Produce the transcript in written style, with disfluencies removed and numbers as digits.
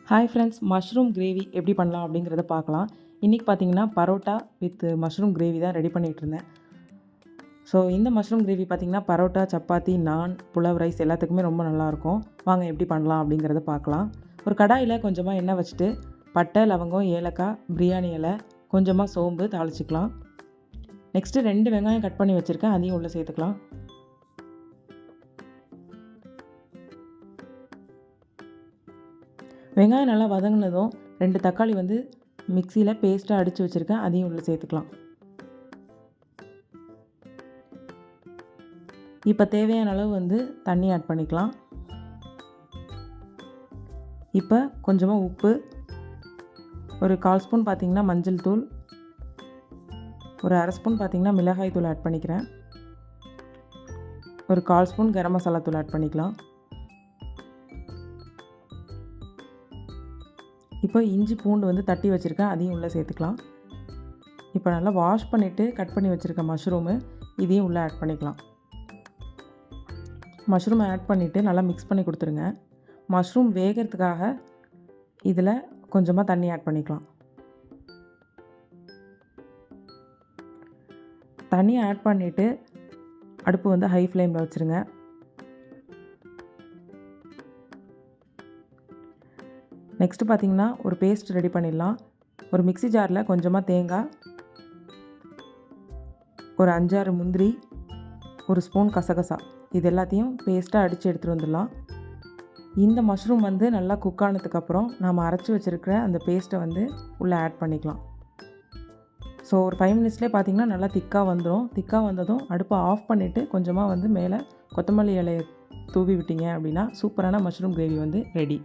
Hi friends, mushroom gravy எப்படி பண்ணலாம் அப்படிங்கிறத பார்க்கலாம். இன்றைக்கி பார்த்தீங்கன்னா பரோட்டா வித் மஷ்ரூம் கிரேவி தான் ரெடி பண்ணிகிட்ருந்தேன். ஸோ இந்த மஷ்ரூம் கிரேவி பார்த்திங்கன்னா பரோட்டா, சப்பாத்தி, நான், புலாவ் ரைஸ் எல்லாத்துக்குமே ரொம்ப நல்லாயிருக்கும். வாங்க எப்படி பண்ணலாம் அப்படிங்கிறத பார்க்கலாம். ஒரு கடாயில் கொஞ்சமாக எண்ணெய் வச்சுட்டு பட்டை, லவங்கம், ஏலக்காய், பிரியாணி இலை, கொஞ்சமாக சோம்பு தாளிச்சிக்கலாம். நெக்ஸ்ட்டு 2 வெங்காயம் கட் பண்ணி வச்சுருக்கேன், அதையும் உள்ளே சேர்த்துக்கலாம். வெங்காயம் நல்லா வதங்கினதும் 2 தக்காளி மிக்சியில் பேஸ்ட்டாக அடித்து வச்சுருக்கேன், அதையும் உள்ளே சேர்த்துக்கலாம். இப்போ தேவையான அளவு தண்ணி ஆட் பண்ணிக்கலாம். இப்போ கொஞ்சமாக உப்பு, ஒரு 1/4 ஸ்பூன் பார்த்திங்கன்னா மஞ்சள் தூள், ஒரு 1/2 ஸ்பூன் பார்த்திங்கன்னா மிளகாய் தூள் ஆட் பண்ணிக்கிறேன். ஒரு 1/4 ஸ்பூன் கரம் மசாலா தூள் ஆட் பண்ணிக்கலாம். இப்போ இஞ்சி பூண்டு தட்டி வச்சுருக்கேன், அதையும் உள்ளே சேர்த்துக்கலாம். இப்போ நல்லா வாஷ் பண்ணிவிட்டு கட் பண்ணி வச்சுருக்க மஷ்ரூமு இதையும் உள்ளே ஆட் பண்ணிக்கலாம். மஷ்ரூமை ஆட் பண்ணிவிட்டு நல்லா மிக்ஸ் பண்ணி கொடுத்துருங்க. மஷ்ரூம் வேகிறதுக்காக இதில் கொஞ்சமாக தண்ணி ஆட் பண்ணிக்கலாம். தண்ணி ஆட் பண்ணிவிட்டு அடுப்பு ஹை ஃப்ளேமில் வச்சுருங்க. நெக்ஸ்ட்டு பார்த்திங்கன்னா ஒரு பேஸ்ட் ரெடி பண்ணிடலாம். ஒரு மிக்ஸி ஜாரில் கொஞ்சமாக தேங்காய், ஒரு 5-6 முந்திரி, ஒரு ஸ்பூன் கசகசா, இது எல்லாத்தையும் பேஸ்ட்டாக அடித்து எடுத்துகிட்டு வந்துடலாம். இந்த மஷ்ரூம் நல்லா குக் ஆனதுக்கப்புறம் நாம் அரைச்சி வச்சுருக்கிற அந்த பேஸ்ட்டை உள்ளே ஆட் பண்ணிக்கலாம். ஸோ ஒரு 5 மினிட்ஸ்லேயே பார்த்திங்கன்னா நல்லா திக்காக வந்துடும். திக்காக வந்ததும் அடுப்பை ஆஃப் பண்ணிவிட்டு கொஞ்சமாக மேலே கொத்தமல்லி இலையை தூவி விட்டீங்க அப்படின்னா சூப்பரான மஷ்ரூம் கிரேவி ரெடி.